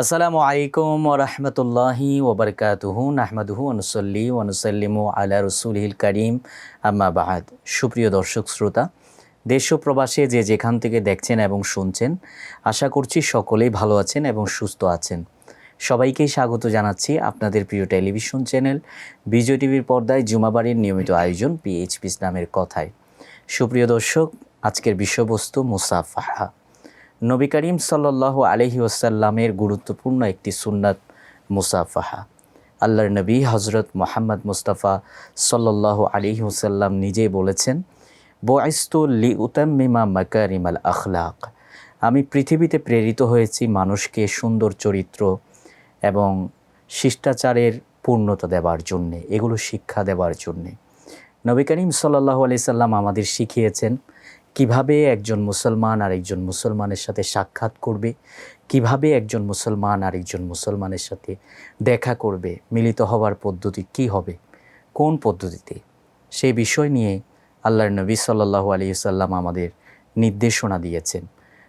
আসসালামু আলাইকুম ওরহমতুল্লাহি ওবরকাতুহু নাহমাদুহু ওয়ানুসল্লি ওয়ানুসাল্লিমু আলা রসুলিল করিম আম্মা বাদ। সুপ্রিয় দর্শক শ্রোতা, দেশ ও প্রবাসে যে যেখান থেকে দেখছেন এবং শুনছেন, আশা করছি সকলেই ভালো আছেন এবং সুস্থ আছেন। সবাইকেই স্বাগত জানাচ্ছি আপনাদের প্রিয় টেলিভিশন চ্যানেল বিজয় টিভির পর্দায় জুমাবাড়ির নিয়মিত আয়োজন পিএইচপি ইসলামের কথায়। সুপ্রিয় দর্শক, আজকের বিষয়বস্তু মুসাফাহা। নবী করিম সাল্লাল্লাহু আলাইহি ওয়াসাল্লামের গুরুত্বপূর্ণ একটি সুন্নাত মুসাফাহা। আল্লাহর নবী হজরত মুহাম্মদ মুস্তাফা সাল্লাল্লাহু আলাইহি ওয়াসাল্লাম নিজেই বলেছেন, বুইসতু লিউতাম্মিমা মাকারিমাল আখলাক। আমি পৃথিবীতে প্রেরিত হয়েছি মানুষকে সুন্দর চরিত্র এবং শিষ্টাচারের পূর্ণতা দেওয়ার জন্যে, এগুলো শিক্ষা দেওয়ার জন্যে। নবী করিম সাল্লাল্লাহু আলাইহি সাল্লাম আমাদের শিখিয়েছেন কিভাবে একজন মুসলমান আরেকজন মুসলমানের সাথে সাক্ষাৎ করবে, কিভাবে একজন মুসলমান আরেকজন মুসলমানের সাথে দেখা করবে, মিলিত হওয়ার পদ্ধতি কি হবে, কোন পদ্ধতিতে, সেই বিষয় নিয়ে আল্লাহর নবী সাল্লাল্লাহু আলাইহি সাল্লাম আমাদের নির্দেশনা দিয়েছেন।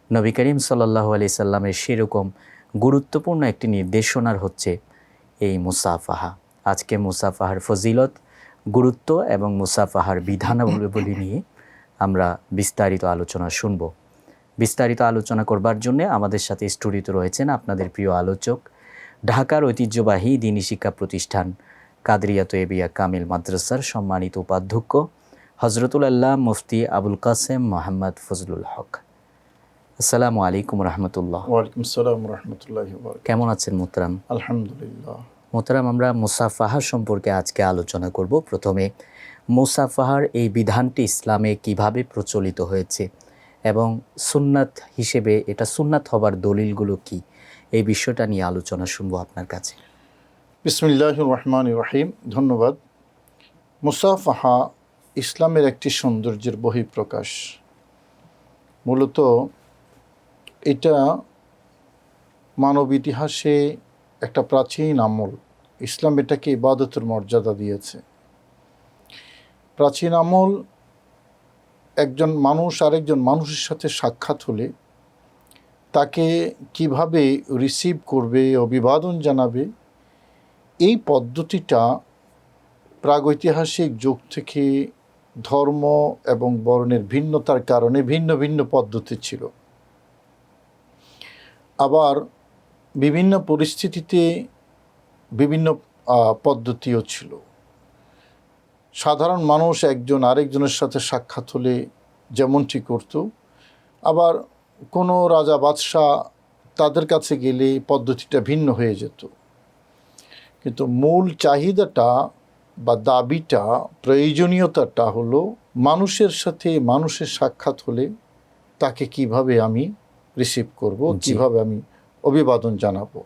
নবী করিম সাল্লাল্লাহু আলাইহি সাল্লামের সেরকম গুরুত্বপূর্ণ একটি নির্দেশনার হচ্ছে এই মুসাফাহা। আজকে মুসাফাহার ফজিলত, গুরুত্ব এবং মুসাফাহার বিধানাবলী নিয়ে আমরা বিস্তারিত আলোচনা শুনব। বিস্তারিত আলোচনা করবার জন্যে আমাদের সাথে স্টুডিওতে রয়েছেন আপনাদের প্রিয় আলোচক, ঢাকার ঐতিহ্যবাহী দ্বীনি শিক্ষা প্রতিষ্ঠান কাদরিয়া তৈয়বিয়া কামিল মাদ্রাসার সম্মানিত উপাধ্যক্ষ হজরতুল আল্লাহ মুফতি আবুল কাসেম মোহাম্মদ ফজলুল হক। আসসালামু আলাইকুম রহমতুল্লাহ। ওয়ালাইকুম আসসালাম রাহমাতুল্লাহি ওয়া বারাকাতুহু। কেমন আছেন মোহতারাম? আলহামদুলিল্লাহ। মোহতারাম, আমরা মুসাফাহা সম্পর্কে আজকে আলোচনা করব। প্রথমে মুসাফাহার এই বিধানটি ইসলামে কিভাবে প্রচলিত হয়েছে এবং সুন্নাত হিসেবে এটা সুন্নাত হবার দলিলগুলো কি, এই বিষয়টা নিয়ে আলোচনা শুনবো আপনার কাছে। বিসমিল্লাহির রহমানির রহিম। ধন্যবাদ। মুসাফাহা ইসলামের একটি সৌন্দর্যের বহিঃপ্রকাশ। মূলত এটা মানব ইতিহাসে একটা প্রাচীন আমল। ইসলাম এটাকে ইবাদতের মর্যাদা দিয়েছে। প্রাচীন আমল, একজন মানুষ আরেকজন মানুষের সাথে সাক্ষাৎ হলে তাকে কিভাবে রিসিভ করবে, অভিবাদন জানাবে, এই পদ্ধতিটা প্রাগৈতিহাসিক যুগ থেকে ধর্ম এবং বর্ণের ভিন্নতার কারণে ভিন্ন ভিন্ন পদ্ধতি ছিল। আবার বিভিন্ন পরিস্থিতিতে বিভিন্ন পদ্ধতিও ছিল। সাধারণ মানুষ একজন আরেকজনের সাথে সাক্ষাৎ হলে যেমনটি করত, আবার কোনো রাজা বাদশাহ তাদের কাছে গেলে পদ্ধতিটা ভিন্ন হয়ে যেত। কিন্তু মূল চাহিদাটা বা দাবিটা, প্রয়োজনীয়তাটা হলো মানুষের সাথে মানুষের সাক্ষাৎ হলে তাকে কিভাবে আমি রিসিভ করব, কিভাবে আমি অভিবাদন জানাবো।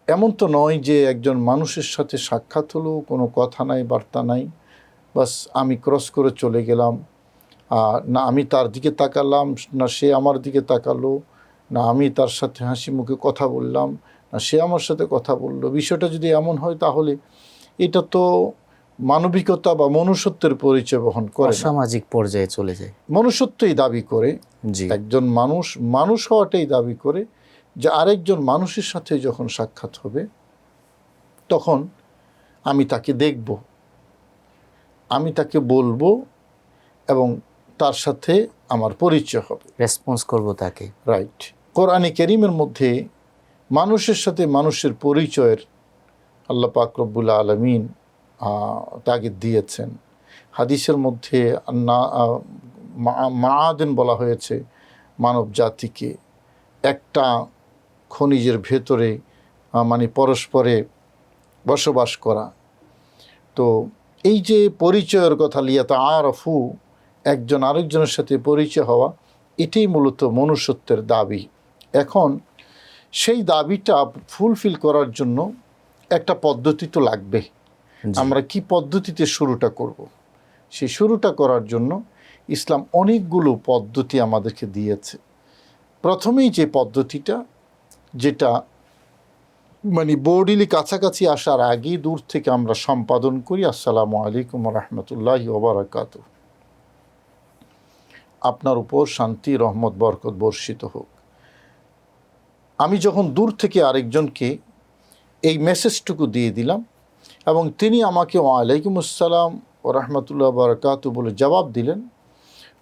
এমন তো নয় যে একজন মানুষের সাথে সাক্ষাৎ হলো, কোনো কথা নাই, বার্তা নাই, বাস আমি ক্রস করে চলে গেলাম, না আমি তার দিকে তাকালাম, না সে আমার দিকে তাকালো, না আমি তার সাথে হাসি মুখে কথা বললাম, না সে আমার সাথে কথা বললো। বিষয়টা যদি এমন হয় তাহলে এটা তো মানবিকতা বা মনুষ্যত্বের পরিচয় বহন করে, সামাজিক পর্যায়ে চলে যায়। মনুষ্যত্বই দাবি করে, একজন মানুষ মানুষ হওয়াটাই দাবি করে যে আরেকজন মানুষের সাথে যখন সাক্ষাৎ হবে তখন আমি তাকে দেখব, আমি তাকে বলবো এবং তার সাথে আমার পরিচয় হবে, রেসপন্স করব তাকে। রাইট। কোরআনে কারীমের মধ্যে মানুষের সাথে মানুষের পরিচয়ের আল্লাহ পাক রব্বুল আলামিন তাগিদ দিয়েছেন। হাদিসের মধ্যে মাআদিন বলা হয়েছে মানব জাতিকে, একটা খনিজের ভেতরে মানে পরস্পরে বসবাস করা। তো এই যে পরিচয়ের কথা, লিয়াতা আরফু, একজন আরেকজনের সাথে পরিচয় হওয়া, এটাই মূলত মনুষ্যত্বের দাবি। এখন সেই দাবিটা ফুলফিল করার জন্য একটা পদ্ধতি তো লাগবে। আমরা কি পদ্ধতিতে শুরুটা করব? সেই শুরুটা করার জন্য ইসলাম অনেকগুলো পদ্ধতি আমাদেরকে দিয়েছে। প্রথমেই যে পদ্ধতিটা, যেটা মানে বডিলি কাছাকাছি আসার আগেই দূর থেকে আমরা সম্পাদন করি, আসসালামু আলাইকুম রহমতুল্লাহি ওয়া বারাকাতুহু, আপনার উপর শান্তি, রহমত, বরকত বর্ষিত হোক। আমি যখন দূর থেকে আরেকজনকে এই মেসেজটুকু দিয়ে দিলাম এবং তিনি আমাকে ওয়ালাইকুম আসসালাম ও রহমতুল্লাহ বারাকাতু বলে জবাব দিলেন,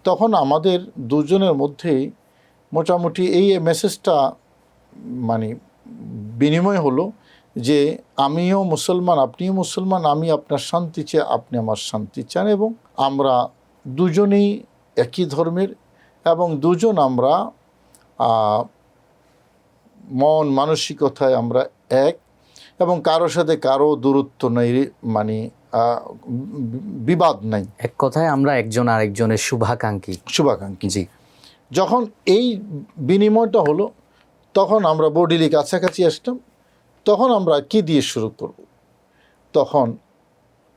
তখন আমাদের দুজনের মধ্যেই মোটামুটি এই মেসেজটা মানে বিনিময় হলো যে আমিও মুসলমান, আপনিও মুসলমান, আমি আপনার শান্তি চাই, আপনি আমার শান্তি চান, এবং আমরা দুজনেই একই ধর্মের এবং দুজন আমরা মন মানসিকতায় আমরা এক, এবং কারোর সাথে কারো দূরত্ব নেই, মানে বিবাদ নাই। এক কথায় আমরা একজন আরেকজনের শুভাকাঙ্ক্ষী। জি। যখন এই বিনিময়টা হলো তখন আমরা বডিলি কাছাকাছি আসলাম। তখন আমরা কি দিয়ে শুরু করব? তখন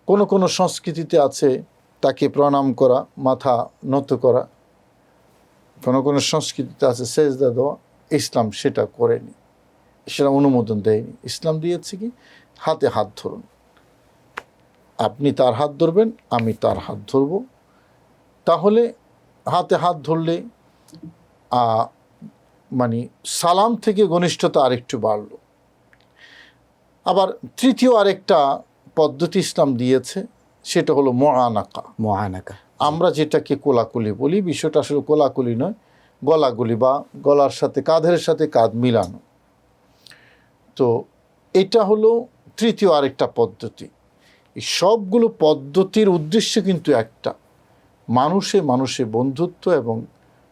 কোনো কোনো সংস্কৃতিতে আছে তাকে প্রণাম করা, মাথা নত করা, কোনো কোনো সংস্কৃতিতে আছে সেজদা দেওয়া। ইসলাম সেটা করেনি, সেটা অনুমোদন দেয়নি। ইসলাম দিয়েছে কি হাতে হাত ধরুন, আপনি তার হাত ধরবেন, আমি তার হাত ধরব। তাহলে হাতে হাত ধরলে মানে সালাম থেকে ঘনিষ্ঠতা আরেকটু বাড়ল। আবার তৃতীয় আরেকটা পদ্ধতি ইসলাম দিয়েছে, সেটা হলো মুআনাকা। আমরা যেটাকে কোলাকুলি বলি, বিষয়টা আসলে কোলাকুলি নয়, গলাগুলি বা গলার সাথে কাঁধের সাথে কাঁধ মিলানো। তো এটা হলো তৃতীয় আরেকটা পদ্ধতি। এই সবগুলো পদ্ধতির উদ্দেশ্য কিন্তু একটা, মানুষে মানুষে বন্ধুত্ব এবং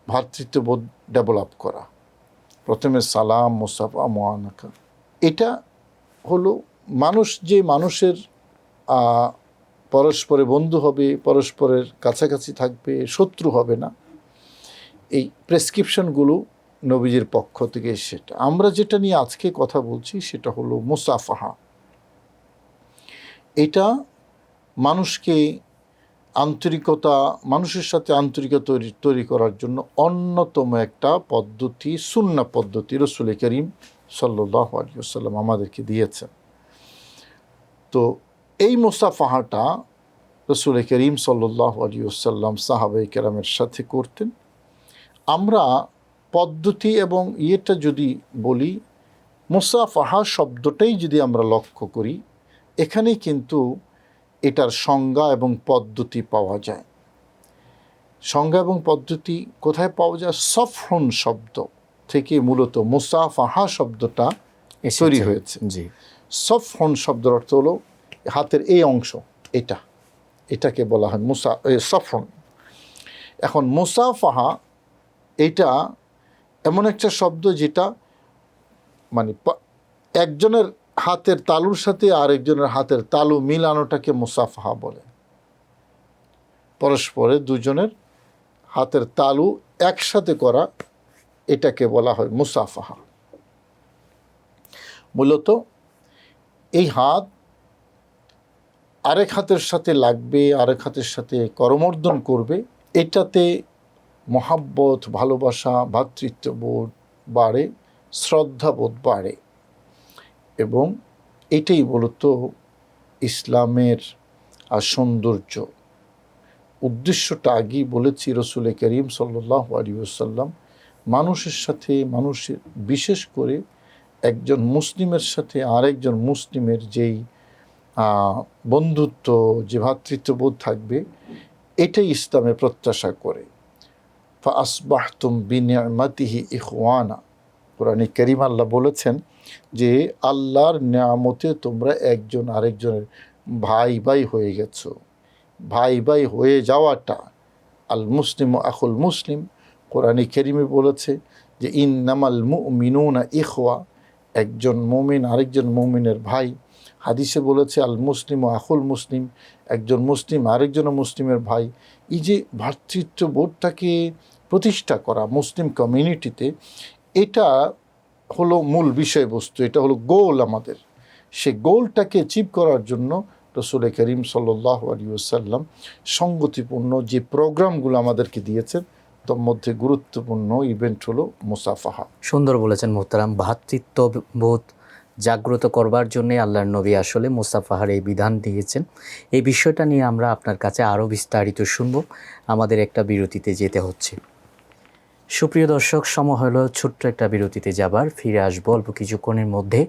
ভ্রাতৃত্ববোধ ডেভেলপ করা। প্রথমে সালাম, মুসাফা, মুআনাকা, এটা হলো মানুষ যে মানুষের পরস্পরে বন্ধু হবে, পরস্পরের কাছাকাছি থাকবে, শত্রু হবে না। এই প্রেসক্রিপশনগুলো নবীজির পক্ষ থেকে। সেটা আমরা যেটা নিয়ে আজকে কথা বলছি সেটা হলো মুসাফাহা। এটা মানুষকে আন্তরিকতা, মানুষের সাথে আন্তরিকতা তৈরি করার জন্য অন্যতম একটা পদ্ধতি, সুন্নাহ পদ্ধতি রাসূল করিম সাল্লাল্লাহু আলাইহি ওয়াসাল্লাম আমাদেরকে দিয়েছেন। তো এই মুসাফাহাটা রাসূল করিম সাল্লাল্লাহু আলাইহি ওয়াসাল্লাম সাহাবায়ে কেরামের সাথে করতেন। আমরা পদ্ধতি এবং ইয়েটা যদি বলি, মুসাফাহা শব্দটাই যদি আমরা লক্ষ্য করি, এখানেই কিন্তু এটার সংজ্ঞা এবং পদ্ধতি পাওয়া যায়। সংজ্ঞা এবং পদ্ধতি কোথায় পাওয়া যায়? সফহন শব্দ থেকে মূলত মুসাফাহা শব্দটা তৈরি হয়েছে। জি। সফহন শব্দের অর্থ হলো হাতের এই অংশ, এটাকে বলা হয় সফহন। এখন মুসাফাহা এটা এমন একটা শব্দ যেটা মানে একজনের হাতের তালুর সাথে আরেকজনের হাতের তালু মিলানোটাকে মুসাফাহা বলে। পরস্পরে দুজনের হাতের তালু একসাথে করা, এটাকে বলা হয় মুসাফাহা। মূলত এই হাত আরেক হাতের সাথে লাগবে, আরেক হাতের সাথে করমর্দন করবে, এটাতে মহাব্বত, ভালোবাসা, ভ্রাতৃত্ববোধ বাড়ে, শ্রদ্ধাবোধ বাড়ে। এবং এটাই মূলত ইসলামের সৌন্দর্য। উদ্দেশ্যটা আগেই বলেছি, রাসূল করিম সাল্লাল্লাহু আলাইহি ওয়াসাল্লাম মানুষের সাথে, মানুষের বিশেষ করে একজন মুসলিমের সাথে আরেকজন মুসলিমের যেই বন্ধুত্ব, যে ভ্রাতৃত্ববোধ থাকবে, এটাই ইসলামে প্রত্যাশা করে। ফাসবাহতুম বিনিআমাতিহি ইখওয়ানা, কোরআনে কারীম আল্লাহ বলেছেন যে আল্লাহর নিয়ামতে তোমরা একজন আরেকজনের ভাই ভাই হয়ে গেছো। ভাই ভাই হয়ে যাওয়াটা, আল মুসলিম আখুল মুসলিম, কোরআনে কারীমে বলেছে যে ইন্নামাল মুমিনুনা ইখওয়া, একজন মুমিন আরেকজন মুমিনের ভাই। হাদিসে বলেছে আল মুসলিম আখুল মুসলিম, একজন মুসলিম আরেকজন মুসলিমের ভাই। এই যে ভ্রাতৃত্ববোধটাকে প্রতিষ্ঠা করা মুসলিম কমিউনিটিতে, এটা হলো মূল বিষয়বস্তু, এটা হলো গোল আমাদের। সে গোলটাকে অ্যাচিভ করার জন্য রাসূল করিম সাল্লাল্লাহু আলাইহি ওয়াসাল্লাম সঙ্গতিপূর্ণ যে প্রোগ্রামগুলো আমাদেরকে দিয়েছেন, তার মধ্যে গুরুত্বপূর্ণ ইভেন্ট হলো মুসাফাহা। সুন্দর বলেছেন মোহতারাম। ভ্রাতৃত্ববোধ জাগ্রত করবার জন্যে আল্লাহর নবী আসলে মুসাফাহার এই বিধান দিয়েছেন। এই বিষয়টা নিয়ে আমরা আপনার কাছে আরও বিস্তারিত শুনব। আমাদের একটা বিরতিতে যেতে হচ্ছে। সুপ্রিয় দর্শক, সময় হলো ছোট্ট একটা বিরতিতে যাবার। ফিরে আসবো অল্প কিছুক্ষণের মধ্যে।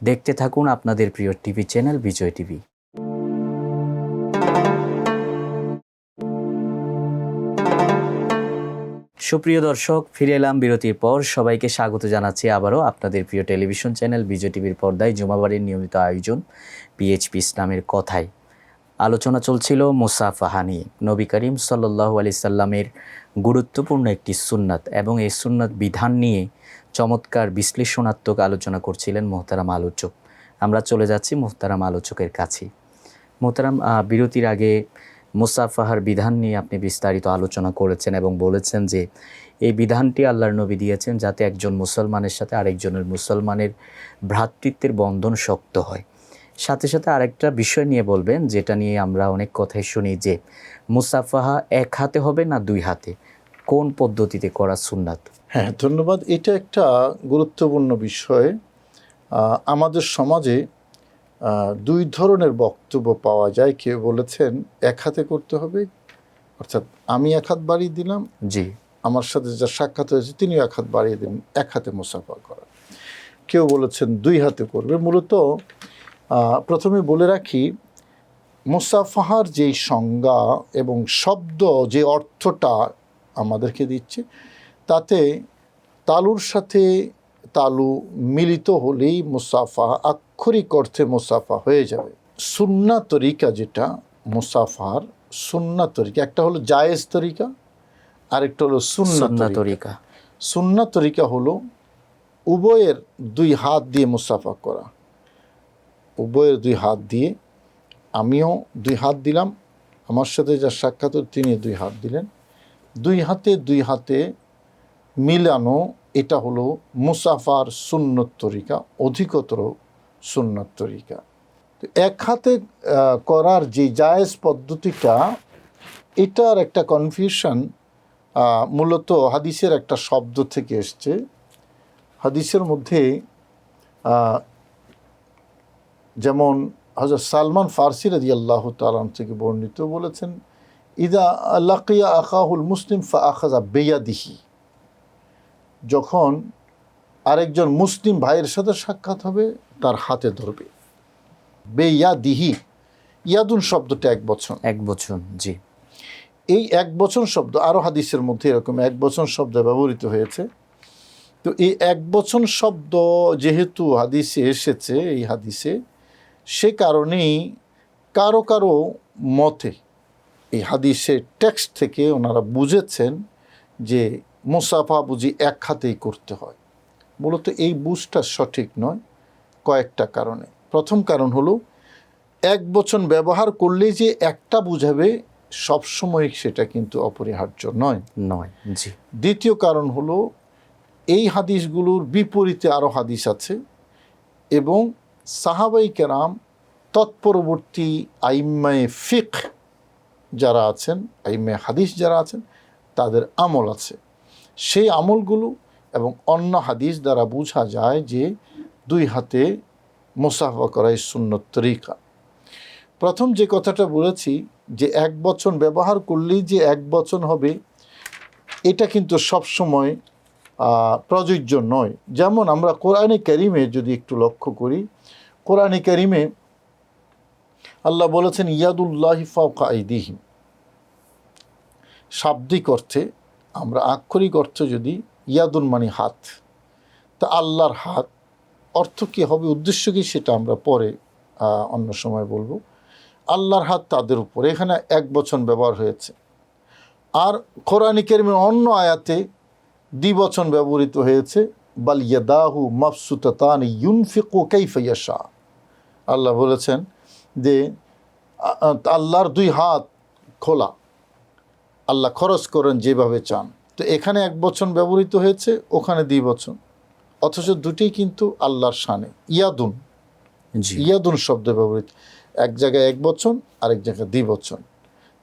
দেখতে থাকুন আপনাদের প্রিয় টিভি চ্যানেল বিজয় টিভি। সুপ্রিয় দর্শক, ফিরে এলাম বিরতির পর। সবাইকে স্বাগত জানাচ্ছি আবারও আপনাদের প্রিয় টেলিভিশন চ্যানেল বিজয় টিভির পর্দায় জুমাবারের নিয়মিত আয়োজন পিএইচপি ইসলামের কথায়। আলোচনা চলছিল মুসাফাহা নিয়ে। নবী করিম সাল্লাল্লাহু আলাইহি সাল্লামের গুরুত্বপূর্ণ একটি সুন্নাত এবং এই সুন্নাত বিধান নিয়ে চমৎকার বিশ্লেষণাত্মক আলোচনা করছিলেন মোহতারাম আলোচক। আমরা চলে যাচ্ছি মোহতারাম আলোচকের কাছে। মোহতারাম, বিরতির আগে মুসাফাহার বিধান নিয়ে আপনি বিস্তারিত আলোচনা করেছেন এবং বলেছেন যে এই বিধানটি আল্লাহর নবী দিয়েছেন যাতে একজন মুসলমানের সাথে আরেকজনের মুসলমানের ভ্রাতৃত্বের বন্ধন শক্ত হয়। সাথে সাথে আরেকটা বিষয় নিয়ে বলবেন, যেটা নিয়ে আমরা অনেক কথাই শুনি যে মুসাফাহা এক হাতে হবে না দুই হাতে, কোন পদ্ধতিতে করা সুন্নাত? হ্যাঁ, ধন্যবাদ। এটা একটা গুরুত্বপূর্ণ বিষয়। আমাদের সমাজে দুই ধরনের বক্তব্য পাওয়া যায়। কেউ বলেছেন এক হাতে করতে হবে, অর্থাৎ আমি এক হাত বাড়িয়ে দিলাম, জি, আমার সাথে যা সাক্ষাৎ হয়েছে তিনিও এক হাত বাড়িয়ে দিলেন, এক হাতে মুসাফা করা। কেউ বলেছেন দুই হাতে করবে। মূলত প্রথমে বলে রাখি, মুসাফাহার যেই সংজ্ঞা এবং শব্দ যে অর্থটা আমাদেরকে দিচ্ছে, তাতে তালুর সাথে তালু মিলিত হলেই মুসাফা আক্ষরিক অর্থে মুসাফা হয়ে যাবে। সুন্না তরিকা যেটা মুসাফার সুন্না তরিকা, একটা হলো জায়েজ তরিকা, আরেকটা হলো সুন্না তরিকা। সুন্না তরিকা হলো উভয়ের দুই হাত দিয়ে মুসাফা করা। উভয়ের দুই হাত দিয়ে, আমিও দুই হাত দিলাম, আমার সাথে যা সাক্ষাৎ তিনি দুই হাত দিলেন, দুই হাতে মিলানো, এটা হলো মুসাফার সুন্নত তরিকা, অধিকতর সুন্নত তরিকা। তো এক হাতে করার যে জায়েজ পদ্ধতিটা, এটার একটা কনফিউশন মূলত হাদিসের একটা শব্দ থেকে এসছে। হাদিসের মধ্যে যেমন হযরত সালমান ফারসি রাদিয়াল্লাহু তাআলা থেকে বর্ণিত, বলেছেন ইদা লাকিয়া আখাহুল মুসলিম ফাআখাযা বিয়াদিহি, যখন আরেকজন মুসলিম ভাইয়ের সাথে সাক্ষাৎ হবে তার হাতে ধরবে। বেয়াদিহি, ইয়াদুন শব্দটা এক বচন। জি। এই এক বচন শব্দ আরও হাদিসের মধ্যে এরকম এক বচন শব্দ ব্যবহৃত হয়েছে। তো এই এক বচন শব্দ যেহেতু হাদিসে এসেছে, এই হাদিসে, সে কারণেই কারো কারো মতে এই হাদিসের টেক্সট থেকে ওনারা বুঝেছেন যে মুসাফা বুঝি এক হাতেই করতে হয়। মূলত এই বুঝটা সঠিক নয় কয়েকটা কারণে। প্রথম কারণ হলো, এক বচন ব্যবহার করলে যে একটা বুঝাবে সবসময় সেটা কিন্তু অপরিহার্য নয়। জি। দ্বিতীয় কারণ হলো, এই হাদিসগুলোর বিপরীতে আরও হাদিস আছে এবং সাহাবাই কেরাম তৎপরবর্তী আইম্মায়ে ফিকহ যারা আছেন, আইম্মায়ে হাদিস যারা আছেন, তাদের আমল আছে। সেই আমলগুলো এবং অন্য হাদিস দ্বারা বোঝা যায় যে দুই হাতে মুসাফা করাই সুন্নত তরিকা। প্রথম যে কথাটা বলেছি যে এক বচন ব্যবহার করলেই যে এক বচন হবে, এটা কিন্তু সবসময় প্রযোজ্য নয়। যেমন আমরা কোরআনে কারিমে যদি একটু লক্ষ্য করি, কোরআনে কারিমে আল্লাহ বলেছেন ইয়াদুল্লাহি ফাওকা আইদিহিম। শাব্দিক অর্থে, আমরা আক্ষরিক অর্থে যদি ইয়াদুন মানে হাত, তা আল্লাহর হাত অর্থ কী হবে, উদ্দেশ্য কী, সেটা আমরা পরে অন্য সময় বলবো। আল্লাহর হাত তাদের উপর, এখানে এক বচন ব্যবহার হয়েছে। আর কোরআনে কারিমের অন্য আয়াতে দ্বিবচন ব্যবহৃত হয়েছে, বাল ইয়াদাহু মাবসুতাতান ইউনফিকু কাইফা ইয়াশা। আল্লাহ বলেছেন যে আল্লাহর দুই হাত খোলা, আল্লাহ খরচ করেন যেভাবে চান। তো এখানে এক বচন ব্যবহৃত হয়েছে, ওখানে দ্বিবচন, অথচ দুটি কিন্তু আল্লাহর শানে। ইয়াদুন শব্দ ব্যবহৃত, এক জায়গায় এক বচন, আরেক জায়গায় দ্বিবচন।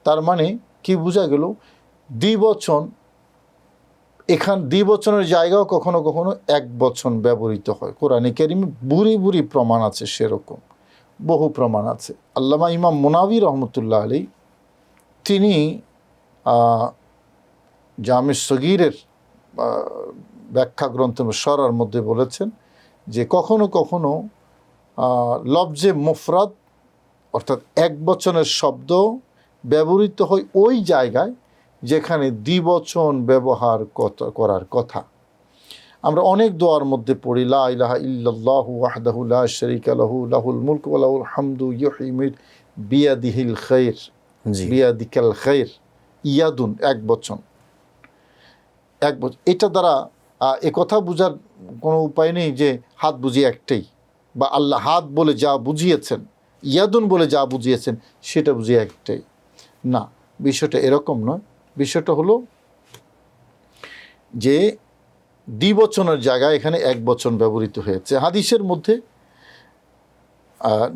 তার মানে কি বোঝা গেল, দ্বিবচন, দ্বিবচনের জায়গাও কখনো কখনো এক বচন ব্যবহৃত হয়। কোরআনে কারিমে বুরি প্রমাণ আছে, সেরকম বহু প্রমাণ আছে। আল্লামা ইমাম মুনাবি রহমতুল্লাহ আলী, তিনি জামে সগীরের ব্যাখ্যা গ্রন্থ সরার মধ্যে বলেছেন যে কখনো কখনো লফজে মুফরাদ অর্থাৎ এক বচনের শব্দ ব্যবহৃত হয় ওই জায়গায় যেখানে দ্বিবচন ব্যবহার করার কথা। আমরা অনেক দোয়ার মধ্যে পড়ি লা ইলাহা ইল্লাল্লাহু ওয়াহদাহু লা শারীকা লাহু লাহুল মুলকু ওয়া লাহুল হামদু ইউহয়ি ওয়া ইউমীত বিয়াদিহিল খায়র, বিয়াদিকাল খায়র, ইয়াদুন এক বচন। এটা দ্বারা এ কথা বোঝার কোনো উপায় নেই যে হাত বুঝিয়ে একটাই, বা আল্লাহ হাত বলে যা বুঝিয়েছেন, ইয়াদুন বলে যা বুঝিয়েছেন সেটা বুঝিয়ে একটাই না। বিষয়টা এরকম নয়। বিষয়টা হলো যে দ্বিবচনের জায়গায় এখানে এক বচন ব্যবহৃত হয়েছে। হাদিসের মধ্যে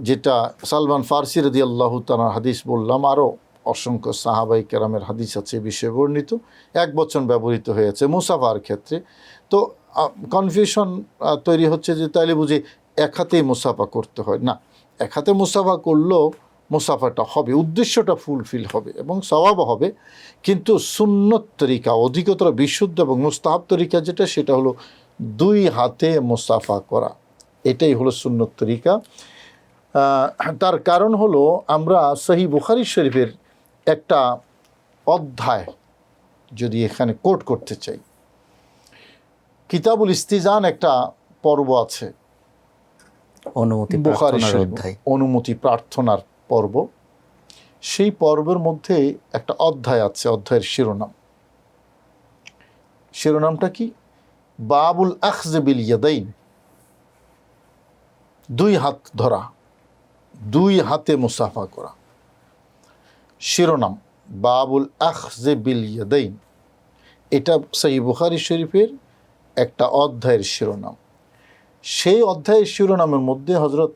যেটা সালমান ফারসি রাদিয়াল্লাহু তাআলা হাদিস বললাম, আরও অসংখ্য সাহাবাই কেরামের হাদিস আছে বিষয়ে বর্ণিত, এক বচন ব্যবহৃত হয়েছে মুসাফার ক্ষেত্রে। তো কনফিউশন তৈরি হচ্ছে যে তাইলে বুঝি এক হাতেই মুসাফা করতে হয়। না, এক হাতে মুসাফা করলেও মুসাফাটা হবে, উদ্দেশ্যটা ফুলফিল হবে এবং সওয়াবও হবে, কিন্তু সুন্নত তরিকা অধিকতর বিশুদ্ধ এবং মুস্তাহাব তরিকা যেটা, সেটা হলো দুই হাতে মুসাফা করা। এটাই হলো সুন্নত তরিকা। তার কারণ হলো আমরা সহিহ বুখারী শরীফের একটা অধ্যায় যদি এখানে কোট করতে চাই, কিতাবুল ইস্তিজান একটা পর্ব আছে বুখারী শরীফ, অনুমতি প্রার্থনার পর্ব। সেই পর্বের মধ্যে একটা অধ্যায় আছে, অধ্যায়ের শিরোনামটা কি? বাবুল আখয বিল ইয়াদাইন, দুই হাত ধরা, দুই হাতে মুসাফা করা। শিরোনাম বাবুল আখয বিল ইয়াদাইন, এটা সহিহ বুখারী শরীফের একটা অধ্যায়ের শিরোনাম। সেই অধ্যায়ের শিরোনামের মধ্যে হযরত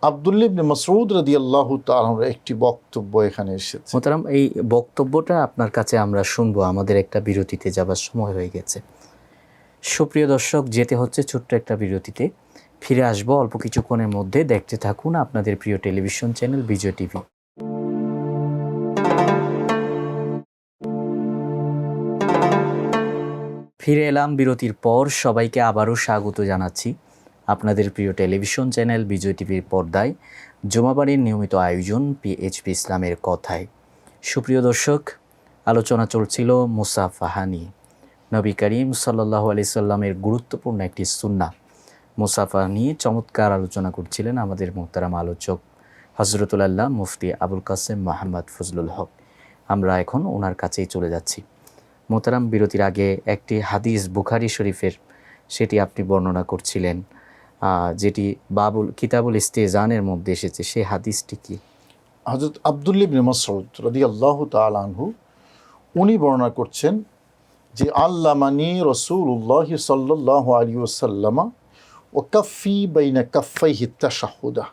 আব্দুল্লাহ ইবনে মাসউদ রাদিয়াল্লাহু তাআলার একটি বক্তব্য এখানে এসেছে। মোহতারাম, এই বক্তব্যটা আপনার কাছে আমরা শুনবো, আমাদের একটা বিরতিতে যাবার সময় হয়ে গেছে। সুপ্রিয় দর্শক, যেতে হচ্ছে ছোট্ট একটা বিরতিতে, ফিরে আসবো অল্প কিছুক্ষণের মধ্যে। দেখতে থাকুন আপনাদের প্রিয় টেলিভিশন চ্যানেল বিজয় টিভি। ফিরে এলাম বিরতির পর। সবাইকে আবারও স্বাগত জানাচ্ছি আপনাদের প্রিয় টেলিভিশন চ্যানেল বিজয় টিভির পর্দায় জুমাবাড়ির নিয়মিত আয়োজন পিএইচপি ইসলামের কথায়। সুপ্রিয় দর্শক, আলোচনা চলছিল মুসাফাহা নিয়ে। নবী করিম সাল্লাল্লাহু আলাইহি সাল্লামের গুরুত্বপূর্ণ একটি সুন্নাহ মুসাফা নিয়ে চমৎকার আলোচনা করছিলেন আমাদের মুহতারাম আলোচক হযরতুল আল্লাহ মুফতি আবুল কাসেম মোহাম্মদ ফজলুল হক। আমরা এখন ওনার কাছেই চলে যাচ্ছি। মুহতারাম, বিরতির আগে একটি হাদিস বুখারী শরীফের, সেটি আপনি বর্ণনা করছিলেন, যেটি কিতাবুল ইস্তিজানের মধ্যে এসেছে। সেই হাদিসটি কি? হযরত আব্দুল্লাহ ইবনে মাসউদ রাদিয়াল্লাহু তাআলা আনহু উনি বর্ণনা করছেন যে আল্লামানি রাসূলুল্লাহ সাল্লাল্লাহু আলাইহি ওয়াসাল্লাম ওয়া কাফি বাইনা কাফাইহি তাশাহুদা,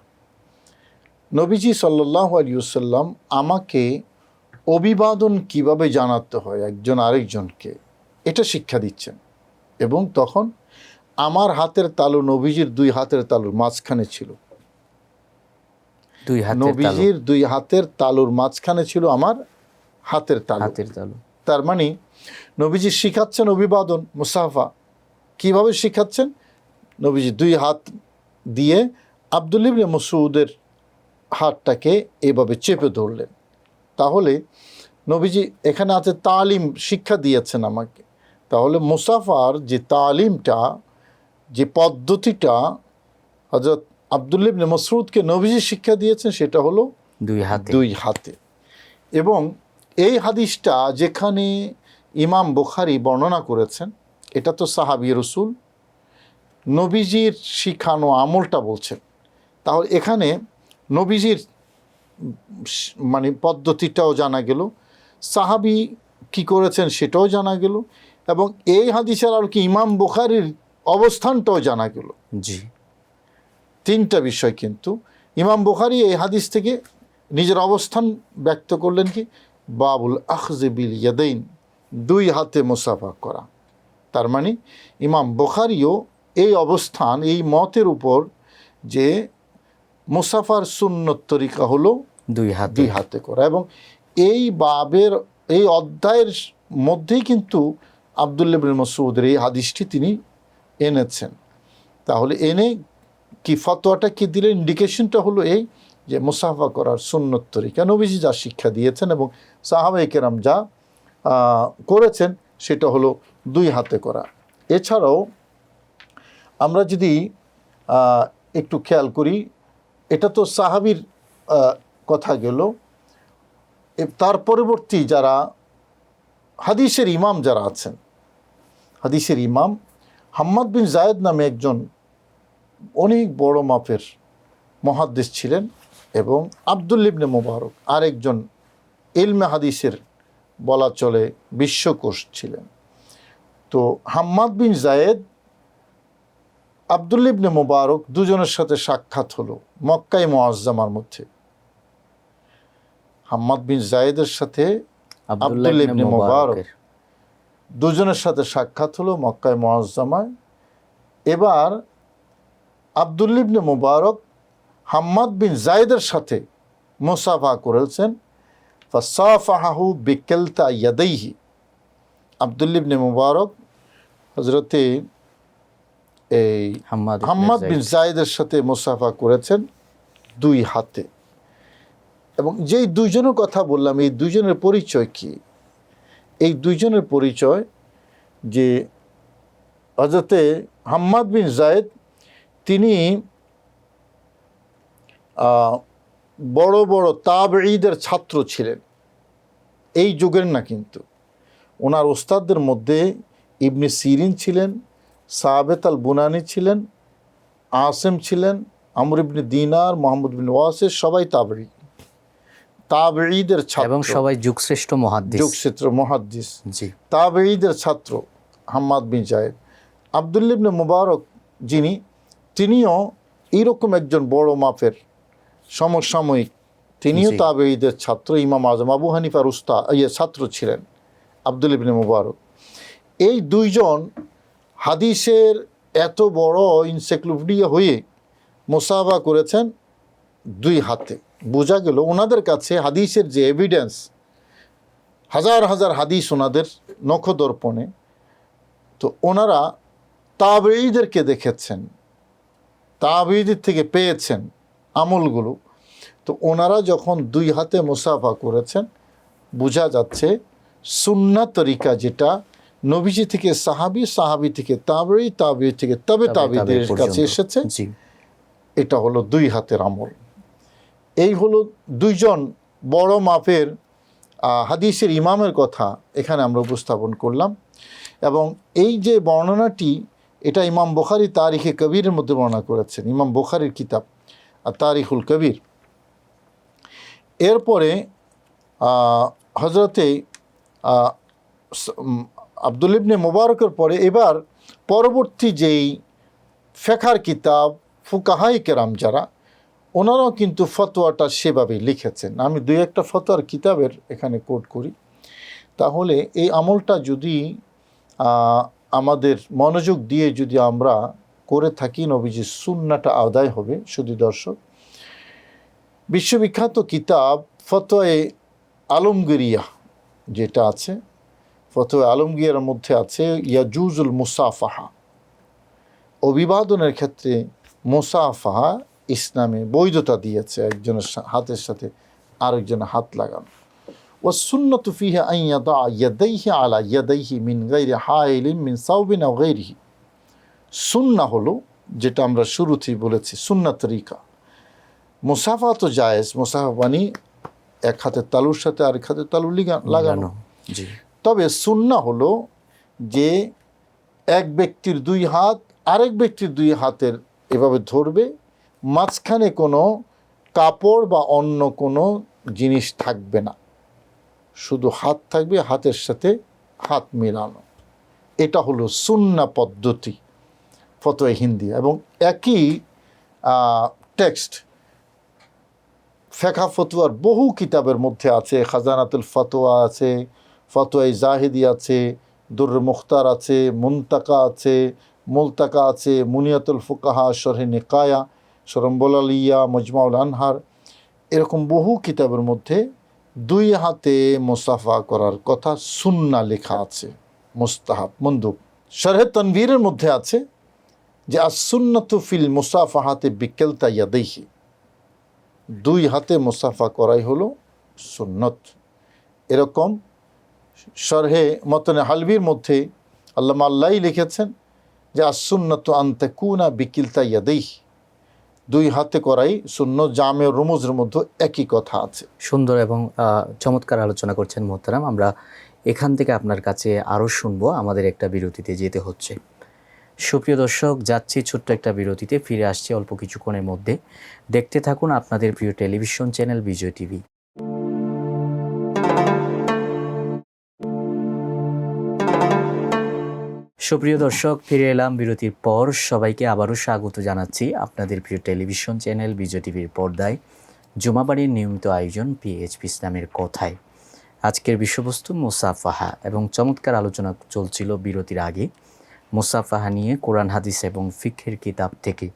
নবীজি সাল্লাল্লাহু আলাইহি ওয়াসাল্লাম আমাকে অভিবাদন কিভাবে জানাতে হয় একজন আরেকজনকে এটা শিক্ষা দিচ্ছেন। এবং তখন আমার হাতের তালু নবীজির দুই হাতের তালুর মাঝখানে ছিল। নবীজির দুই হাতের তালুর মাঝখানে ছিল আমার হাতের তালু। তার মানে নবীজি শিখাচ্ছেন অভিবাদন মুসাফা। কিভাবে শিখাচ্ছেন? নবীজি দুই হাত দিয়ে আব্দুল্লাহ ইবনে মাসউদের হাতটাকে এভাবে চেপে ধরলেন। তাহলে নবীজি এখানে আছে তালিম শিক্ষা দিয়েছেন আমাকে। তাহলে মুসাফার যে তালিমটা, যে পদ্ধতিটা হযরত আব্দুল্লাহ ইবনে মাসউদকে নবীজি শিক্ষা দিয়েছেন, সেটা হলো দুই হাতে। এবং এই হাদিসটা যেখানে ইমাম বুখারী বর্ণনা করেছেন, এটা তো সাহাবী রাসূল নবীজির শিখানো আমলটা বলছেন। তাহলে এখানে নবীজির মানে পদ্ধতিটাও জানা গেল, সাহাবী কি করেছেন সেটাও জানা গেল, এবং এই হাদিসের আর কি ইমাম বুখারীর অবস্থানটাও জানা গেল। জি, তিনটা বিষয়। কিন্তু ইমাম বুখারী এই হাদিস থেকে নিজের অবস্থান ব্যক্ত করলেন কি? বাবুল আখয বিল ইয়াদাইন, দুই হাতে মুসাফা করা। তার মানে ইমাম বুখারীও এই অবস্থান, এই মতের উপর যে মুসাফার সুন্নত তরিকা হলো দুই হাতে করা। এবং এই বাবের এই অধ্যায়ের মধ্যেই কিন্তু আব্দুল্লাহ ইবনে মাসউদের এই হাদিসটি তিনি এনেছেন। তাহলে এনে কি ফতোয়াটা কি দিলেন, ইন্ডিকেশনটা হলো এই যে মুসাফা করার সুন্নত তরিকা নবীজি যা শিক্ষা দিয়েছেন এবং সাহাবায়ে কেরাম যা করেছেন সেটা হলো দুই হাতে করা। এছাড়াও আমরা যদি একটু খেয়াল করি, এটা তো সাহাবীর কথা গেল, তার পরবর্তী যারা হাদিসের ইমাম যারা আছেন, হাদিসের ইমাম হাম্মাদ বিন জায়েদ নামে একজন অনেক বড় মাপের মুহাদ্দিস ছিলেন এবং আব্দুল্লাহ ইবনে মুবারক আরেকজন ইলমে হাদিসের বলা চলে বিশ্বকোষ ছিলেন। তো হাম্মাদ বিন জায়েদ, আব্দুল্লাহ ইবনে মুবারক দুজনের সাথে সাক্ষাৎ হলো মক্কায় মুআজ্জামার মধ্যে। হাম্মাদ বিন জায়েদের সাথে আব্দুল্লাহ ইবনে মুবারক দুজনের সাথে সাক্ষাৎ হলো মক্কায় মুআজ্জামায়। এবার আব্দুল্লাহ ইবনে মুবারক হাম্মাদ বিন জায়েদের সাথে মুসাফা করেছেন। ফাসাফাহু বিকিলতা ইয়াদাইহি, আব্দুল্লাহ ইবনে মুবারক হযরতে এই হাম্মাদ বিন জায়েদের সাথে মুসাফা করেছেন দুই হাতে। এবং যেই দুইজনের কথা বললাম, এই দুইজনের পরিচয় কি? এই দুইজনের পরিচয় যে হযরতে হাম্মাদ বিন জায়েদ তিনি বড় বড় তাবেঈদের ছাত্র ছিলেন, এই যুগের না, কিন্তু ওনার ওস্তাদদের মধ্যে ইবনে সিরিন ছিলেন, সাবেত আল বুনানি ছিলেন, আসেম ছিলেন, আমর ইবনে দিনার, মুহাম্মদ বিন ওয়াসির, সবাই তাবেঈদের ছাত্র এবং সবাই যুগশ্রেষ্ঠ মুহাদ্দিস। জি, তাবেঈদের ছাত্র হাম্মাদ বিন জায়েদ। আব্দুল্লাহ ইবনে মুবারক যিনি, তিনিও এইরকম একজন বড় মাপের সমসাময়িক, তিনিও তাবেঈদের ছাত্র, ইমাম আজম আবু হানিফার ছাত্র ছিলেন আব্দুল্লাহ ইবনে মুবারক। এই দুইজন হাদিসের এত বড় ইনসাইক্লোপিডিয়া হয়ে মুসাফা করেছেন দুই হাতে। বোঝা গেল ওনাদের কাছে হাদিসের যে এভিডেন্স, হাজার হাজার হাদিস ওনাদের নখদর্পণে, তো ওনারা তাবেঈদেরকে দেখেছেন, তাবেঈদের থেকে পেয়েছেন আমলগুলো। তো ওনারা যখন দুই হাতে মুসাফা করেছেন, বোঝা যাচ্ছে সুন্নাত তরিকা যেটা নবীজি থেকে সাহাবী, সাহাবী থেকে তাবেঈ, তাবেঈ থেকে তবে তাবেঈদের কাছে এসেছে, এটা হলো দুই হাতের আমল। এই হলো দুইজন বড় মাপের হাদিসের ইমামের কথা এখানে আমরা উপস্থাপন করলাম। এবং এই যে বর্ণনাটি, এটা ইমাম বুখারী তারিখে কবিরের মধ্যে বর্ণনা করেছেন, ইমাম বুখারীর কিতাব তারিখুল কবির। এরপরে হযরতে আব্দুল্লাহ ইবনে মুবারকের পরে এবার পরবর্তী যেই ফিকহের কিতাব ফুকাহায়ে কেরাম যারা, ওনারাও কিন্তু ফতোয়াটা সেভাবে লিখেছেন। আমি দুই একটা ফতোয়ার কিতাবের এখানে কোট করি, তাহলে এই আমলটা যদি আমাদের মনোযোগ দিয়ে যদি আমরা করে থাকি, নবীজির সুন্নাহটা আদায় হবে। শুধু দর্শক, বিশ্ববিখ্যাত কিতাব ফতোয়ায়ে আলমগীরিয়া যেটা আছে, ফতোয়া আলমগীরের মধ্যে আছে ইয়াজুজুল মুসাফাহা, অভিবাদনের ক্ষেত্রে মুসাফাহা ইসলামে বৈধতা দিয়েছে, একজনের হাতের সাথে আরেকজনের হাত লাগানো। ওয়া সুন্নাতু ফিহা আন ইয়াদা ইয়াদাইহি আলা ইয়াদাইহি মিন গায়রি হাইলিন মিন সাওবিন আও গায়রিহি। সুন্নাহ হলো যেটা আমরা শুরুতেই বলেছি, সুন্নাত তরিকা। মুসাফা তো জায়েজ, মুসাফা মানে এক হাতের তালুর সাথে আরেক হাতের তালু লাগানো। তবে সুন্নাহ হলো যে এক ব্যক্তির দুই হাত আরেক ব্যক্তির দুই হাতের এভাবে ধরবে, মাঝখানে কোনো কাপড় বা অন্য কোনো জিনিস থাকবে না, শুধু হাত থাকবে, হাতের সাথে হাত মেলানো। এটা হলো সুন্নাহ পদ্ধতি ফতোয়া হিন্দি। এবং একই টেক্সট ফিকহ ফতোয়ার বহু কিতাবের মধ্যে আছে, খাজানাতুল ফতোয়া আছে, ফতোয়ায়ে জাহিদি আছে, দুরর মুখতার আছে, মুনতাকা আছে, মুলতাকা আছে, মুনিয়াতুল ফুকাহা, শরহে নিকায়া, শরম্বলালিয়া, মজমাউল আনহার, এরকম বহু কিতাবের মধ্যে দুই হাতে মুসাফা করার কথা সুন্নাহ লেখা আছে, মুস্তাহাব, মন্দুব। শরহে তানভীরের মধ্যে আছে যে আসুন্নাতু ফিল মুসাফাহাতে বিকেলতা ইয়াদাইহি, দুই হাতে মুসাফা করাই হলো সুন্নত। এরকম শরহে মতনে হালবির মধ্যে আল্লামা আল্লাহই লিখেছেন যে আসুন্নাতু আন তাকুনা বিকিলতা ইয়াদাইহি, দুই হাতে করাই সুন্নত। জামে রুমুজের মধ্যে একই কথা আছে। সুন্দর এবং চমৎকার আলোচনা করছেন মোহতারাম। আমরা এখান থেকে আপনার কাছে আরও শুনবো, আমাদের একটা বিরতিতে যেতে হচ্ছে। সুপ্রিয় দর্শক, যাচ্ছি ছোট্ট একটা বিরতিতে, ফিরে আসছি অল্প কিছুক্ষণের মধ্যে। দেখতে থাকুন আপনাদের প্রিয় টেলিভিশন চ্যানেল বিজয় টিভি। সুপ্রিয় দর্শক, ফিরে এলাম বিরতির পর। সবাইকে আবারও স্বাগত জানাচ্ছি আপনাদের প্রিয় টেলিভিশন চ্যানেল বিজয় টিভির পর্দায় জুমাবাড়ির নিয়মিত আয়োজন পিএইচপি ইসলামের কথায়। আজকের বিষয়বস্তু মুসাফাহা, এবং চমৎকার আলোচনা চলছিল বিরতির আগে মুসাফাহা নিয়ে। কোরআন হাদিস এবং ফিকহের কিতাব থেকে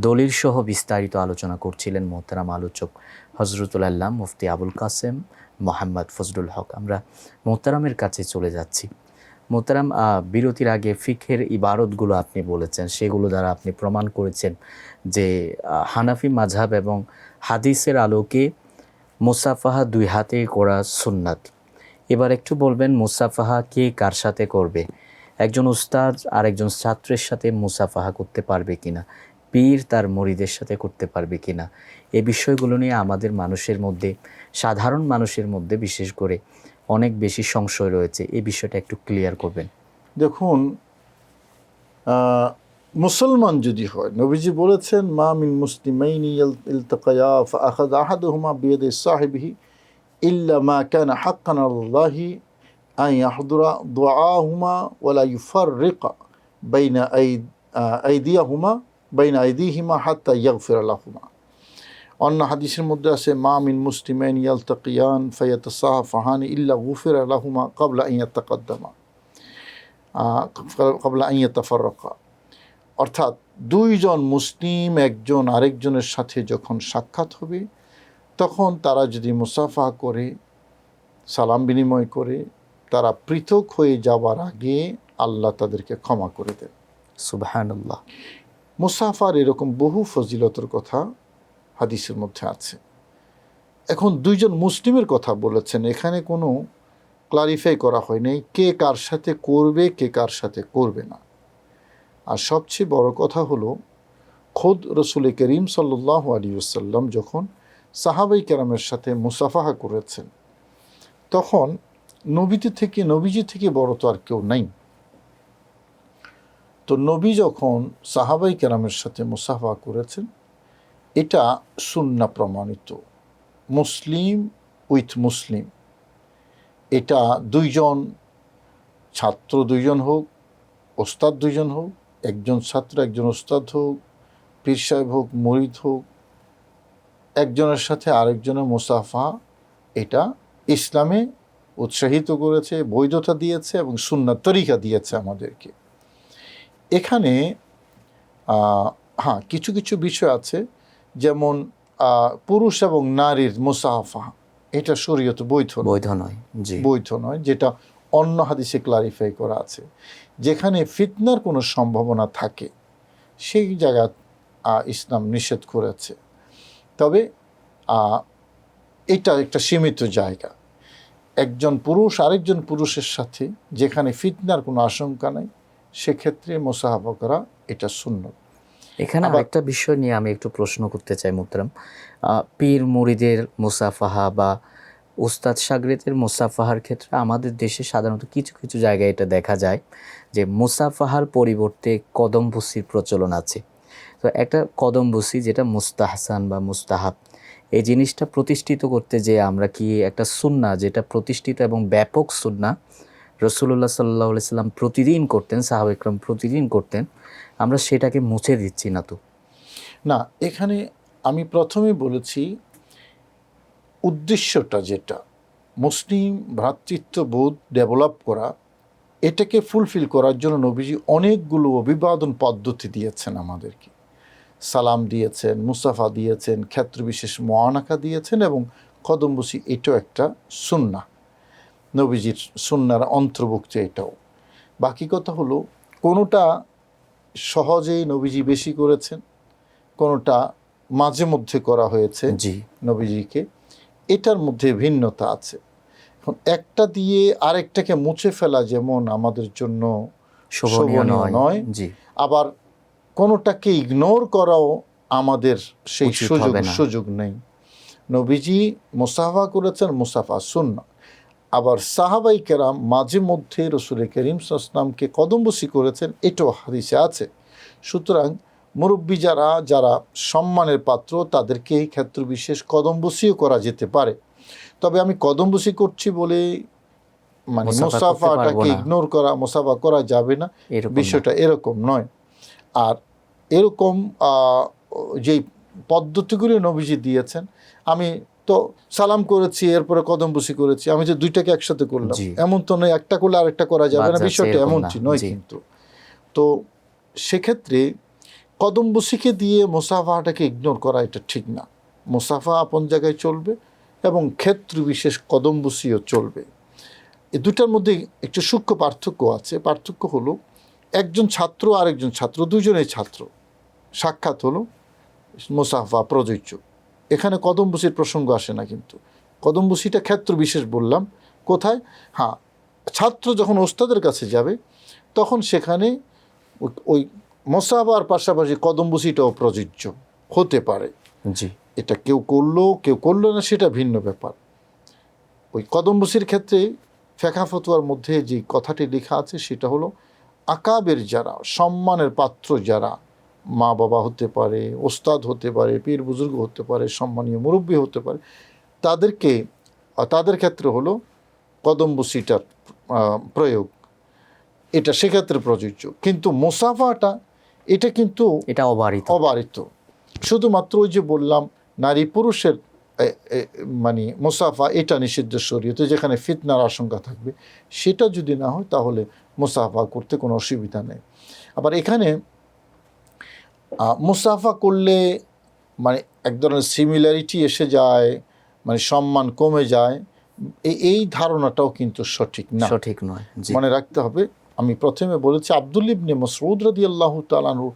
দলিল সহ বিস্তারিত আলোচনা করছিলেন মোহতারাম আলোচক হজরতুল আল্লাহ মুফতি আবুল কাসেম মোহাম্মদ ফজলুল হক। আমরা মোহতারামের কাছে চলে যাচ্ছি। মোহতারাম, বিরতির আগে ফিকহের ইবারতগুলো আপনি বলেছেন, সেগুলো দ্বারা আপনি প্রমাণ করেছেন যে হানাফি মাযহাব এবং হাদিসের আলোকে মুসাফাহা দুই হাতে করা সুন্নাত। এবার একটু বলবেন মুসাফাহা কে কার সাথে করবে? একজন উস্তাদ আর একজন ছাত্রের সাথে মুসাফাহা করতে পারবে কিনা, পীর তার মুরিদের সাথে করতে পারবে কিনা, এই বিষয়গুলো নিয়ে আমাদের মানুষের মধ্যে, সাধারণ মানুষের মধ্যে বিশেষ করে অনেক বেশি সংশয় রয়েছে। এই বিষয়টা একটু ক্লিয়ার করবেন। দেখুন, মুসলমান যদি হয়, নবীজি বলেছেন মা মিন মুসলিমাইনি ইলতাকায়া ফাআখাযা আহাদুহুমা বিয়াদি সাহিবিহি ইল্লা মা কানা হাক্কান আলাল্লাহি আন ইয়াহদুরা দুআহুমা ওয়া লা ইউফাররিকা বাইনা আইদিহিমা হাত্তা ইয়াগফিরা লাহুমা। অন্য হাদিসের মধ্যে আছে মা মিন মুসলিমাইন ইয়ালতাকিয়ান ফায়াতাসাহাফাহান ইল্লা গুফিরা লাহুমা ক্বাবলা আন ইয়াতাকাদ্দামা ক্বাবলা আন ইয়াতাফাররাকা। অর্থাৎ দুইজন মুসলিম একজন আরেকজনের সাথে যখন সাক্ষাৎ হবে, তখন তারা যদি মুসাফা করে, সালাম বিনিময় করে, তারা পৃথক হয়ে যাওয়ার আগে আল্লাহ তাদেরকে ক্ষমা করে দেন। সুবহানাল্লাহ। মুসাফার এরকম বহু ফজিলতের কথা হাদিসের মধ্যে আছে। এখন দুইজন মুসলিমের কথা বলেছেন, এখানে কোনো ক্লারিফাই করা হয়নি কে কার সাথে করবে, কে কার সাথে করবে না। আর সবচেয়ে বড় কথা হলো, খোদ রসুল করিম সাল্লাল্লাহু আলাইহি ওয়াসাল্লাম যখন সাহাবাই কেরামের সাথে মুসাফাহা করেছেন, তখন নবীজি থেকে বড় তো আর কেউ নাই। তো নবী যখন সাহাবাই কেরামের সাথে মুসাফাহা করেছেন, এটা সুন্নাহ প্রমাণিত। মুসলিম উইথ মুসলিম, এটা দুইজন ছাত্র দুইজন হোক, ওস্তাদ দুইজন হোক, একজন ছাত্র একজন ওস্তাদ হোক, পীর সাহেব হোক, মুরিদ হোক, একজনের সাথে আরেকজনের মুসাফা, এটা ইসলামে উৎসাহিত করেছে, বৈধতা দিয়েছে এবং সুন্নাত তরিকা দিয়েছে আমাদেরকে। এখানে কিছু কিছু বিষয় আছে, যেমন পুরুষ এবং নারীর মুসাফা, এটা শরীয়ত বৈধ নয়, যেটা অন্য হাদিসে ক্লারিফাই করা আছে। যেখানে ফিতনার কোনো সম্ভাবনা থাকে সেই জায়গা ইসলাম নিষেধ করেছে। তবে এটা একটা সীমিত জায়গা, একজন পুরুষ আরেকজন পুরুষের সাথে যেখানে ফিতনার কোনো আশঙ্কা নেই, সেক্ষেত্রে মুসাফা করা এটা সুন্নত। এখানে আরেকটা বিষয় নিয়ে আমি একটু প্রশ্ন করতে চাই মোহতারাম। পীর মুরিদের মুসাফাহা বা উস্তাদ শাগরেদের মুসাফাহার ক্ষেত্রে আমাদের দেশে সাধারণত কিছু কিছু জায়গায় এটা দেখা যায় যে মুসাফাহার পরিবর্তে কদম বুসির প্রচলন আছে। তো একটা কদম বুসি যেটা মুস্তাহসান বা মুস্তাহাব, এই জিনিসটা প্রতিষ্ঠিত করতে যে আমরা কি একটা সুন্নাহ যেটা প্রতিষ্ঠিত এবং ব্যাপক সুন্নাহ, রাসূলুল্লাহ সাল্লাল্লাহু আলাইহি সাল্লাম প্রতিদিন করতেন, সাহাবা ইকরাম প্রতিদিন করতেন, আমরা সেটাকে মুছে দিচ্ছি না তো? না, এখানে আমি প্রথমে বলেছি উদ্দেশ্যটা যেটা মুসলিম ভ্রাতৃত্ববোধ ডেভেলপ করা, এটাকে ফুলফিল করার জন্য নবীজি অনেকগুলো অভিবাদন পদ্ধতি দিয়েছেন আমাদেরকে। সালাম দিয়েছেন, মুসাফা দিয়েছেন, ক্ষেত্রবিশেষ মুআনাকা দিয়েছেন, এবং কদমবুসি এটাও একটা সুন্নাহ, নবীজির সুন্নাহর অন্তর্ভুক্ত এটাও। বাকি কথা হলো কোনোটা সহজেই নবীজি বেশি করেছেন, কোনোটা মাঝে মধ্যে করা হয়েছে জি, নবীজিকে, এটার মধ্যে ভিন্নতা আছে। এখন একটা দিয়ে আরেকটাকে মুছে ফেলা যেমন আমাদের জন্য শোভনীয় নয়। জি, আবার কোনোটাকে ইগনোর করাও আমাদের সেই উচিত হবে না। সুযোগ নেই। নবীজি মুসাফা করেছেন, মুসাফা সুন্নাহ। আবার সাহাবাই কেরাম মাঝে মধ্যে রসুল করিম সাল্লাল্লাহু আলাইহি ওয়াসাল্লামকে কদমবুসি করেছেন, এটাও হাদিসে আছে। সুতরাং মুরব্বী যারা সম্মানের পাত্র তাদেরকে এই ক্ষেত্র বিশেষ কদমবুসিও করা যেতে পারে। তবে আমি কদমবুসি করছি বলে মানে মুসাফা করতে মুসাফাটাকে পারবো না, ইগনোর করা, মুসাফা করা যাবে না, এরকম না। বিষয়টা এরকম নয়। আর এরকম যেই পদ্ধতিগুলি নবীজি দিয়েছেন, আমি তো সালাম করেছি এরপরে কদমবুসি করেছি, আমি যে দুইটাকে একসাথে করলাম জি, এমন তো নয়, একটা করলে আরেকটা করা যাবে বাদ না, যাচ্ছে বিষয়টা এরকম এমনটি না। নয় জি, কিন্তু। তো সেক্ষেত্রে কদমবুসিকে দিয়ে মুসাফাটাকে ইগনোর করা এটা ঠিক না। মুসাফা আপন জায়গায় চলবে এবং ক্ষেত্র বিশেষ কদমবুসিও চলবে। এই দুটার মধ্যে একটু সূক্ষ্ম পার্থক্য আছে। পার্থক্য হলো একজন ছাত্র আরেকজন ছাত্র, দুজনেই ছাত্র, সাক্ষাৎ হলো, মুসাফা প্রযোজ্য। এখানে কদমবুসির প্রসঙ্গ আসে না। কিন্তু কদমবুসিটা ক্ষেত্র বিশেষ বললাম। কোথায়? হ্যাঁ, ছাত্র যখন ওস্তাদের কাছে যাবে তখন সেখানে ওই মুসাফার পাশাপাশি কদমবুসিটাও প্রযোজ্য হতে পারে। জি, এটা কেউ করলো না সেটা ভিন্ন ব্যাপার। ওই কদমবুসির ক্ষেত্রে ফেকা ফতোয়ার মধ্যে যে কথাটি লেখা আছে সেটা হলো আকাবের যারা, সম্মানের পাত্র যারা, মা বাবা হতে পারে, ওস্তাদ হতে পারে, পীর বুজুর্গ হতে পারে, সম্মানীয় মুরব্বী হতে পারে, তাদের ক্ষেত্রে হলো কদমবুসিটার প্রয়োগ, এটা সেক্ষেত্রে প্রযোজ্য। কিন্তু মুসাফাটা এটা কিন্তু এটা অবারিত। শুধুমাত্র ওই যে বললাম নারী পুরুষের মানে মুসাফা এটা নিষিদ্ধ শরীয়তে, যেখানে ফিতনার আশঙ্কা থাকবে, সেটা যদি না হয় তাহলে মুসাফা করতে কোনো অসুবিধা নেই। আবার এখানে মুসাফা করলে মানে এক ধরনের সিমিলারিটি এসে যায়, মানে সম্মান কমে যায়, এই ধারণাটাও কিন্তু সঠিক নয়। জি, মনে রাখতে হবে। আমি প্রথমে বলেছি আব্দুল্লাহ ইবনে মাসউদ রাদিয়াল্লাহু তাআলা আনহু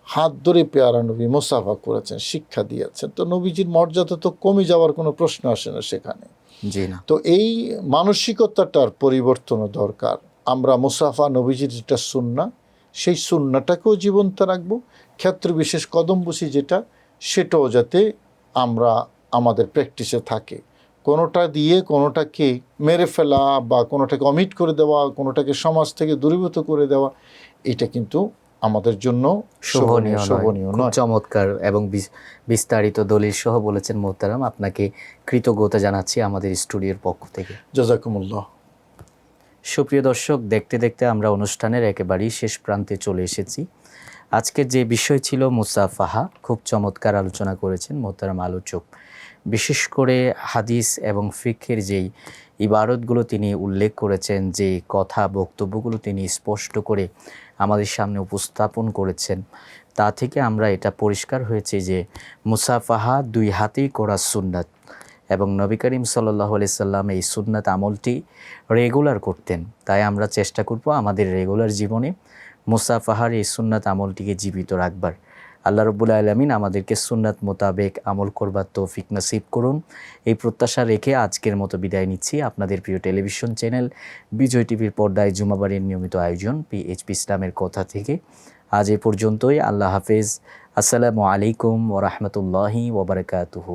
হাত ধরে পেয়ারা নবী মুসাফা করেছেন, শিক্ষা দিয়েছেন। তো নবীজির মর্যাদা তো কমে যাওয়ার কোনো প্রশ্ন আসে না সেখানে। জি না। তো এই মানসিকতাটার পরিবর্তনও দরকার। আমরা মুসাফা নবীজির যেটা সুন্নাহ, সেই সুন্নাহটাকেও জীবন্ত রাখবো। ক্ষেত্র বিশেষ কদমবুসি যেটা, সেটাও যাতে আমরা আমাদের প্র্যাকটিসে থাকে। কোনোটা দিয়ে কোনোটাকে মেরে ফেলা বা কোনোটাকে অমিট করে দেওয়া, কোনোটাকে সমাজ থেকে দূরীভূত করে দেওয়া, এটা কিন্তু আমাদের জন্য শোভনীয় খুব নয়। চমৎকার এবং বিস্তারিত দলিল সহ বলেছেন মোহতারাম। আপনাকে কৃতজ্ঞতা জানাচ্ছি আমাদের স্টুডিওর পক্ষ থেকে। জাযাকুমুল্লাহ। সুপ্রিয় দর্শক, দেখতে দেখতে আমরা অনুষ্ঠানের একেবারেই শেষ প্রান্তে চলে এসেছি। আজকের যে বিষয় ছিল মুসাফাহা, খুব চমৎকার আলোচনা করেছেন মোহতারাম আলোচক। বিশেষ করে হাদিস এবং ফিকহের যেই ইবারতগুলো তিনি উল্লেখ করেছেন, যে কথা বক্তব্যগুলো তিনি স্পষ্ট করে আমাদের সামনে উপস্থাপন করেছেন, তা থেকে আমরা এটা পরিষ্কার হয়েছে যে মুসাফাহা দুই হাতেই করা সুন্নাত এবং নবী করিম সাল্লাল্লাহু আলাইহি সাল্লাম এই সুন্নাত আমলটি রেগুলার করতেন। তাই আমরা চেষ্টা করব আমাদের রেগুলার জীবনে মুসাফাহার এই সুন্নাত আমলটিকে জীবিত রাখবার। আল্লাহ রাব্বুল আলামিন আমাদেরকে সুন্নাত মোতাবেক আমল করবার তৌফিক নসিব করুন, এই প্রত্যাশা রেখে আজকের মতো বিদায় নিচ্ছি। আপনাদের প্রিয় টেলিভিশন চ্যানেল বিজয় টিভির পর্দায় জুমাবারের নিয়মিত আয়োজন পিএইচপি ইসলামের কথা থেকে আজ এ পর্যন্তই। আল্লাহ হাফেজ। আসসালামু আলাইকুম ওয়া রাহমাতুল্লাহি ওয়া বারাকাতুহু।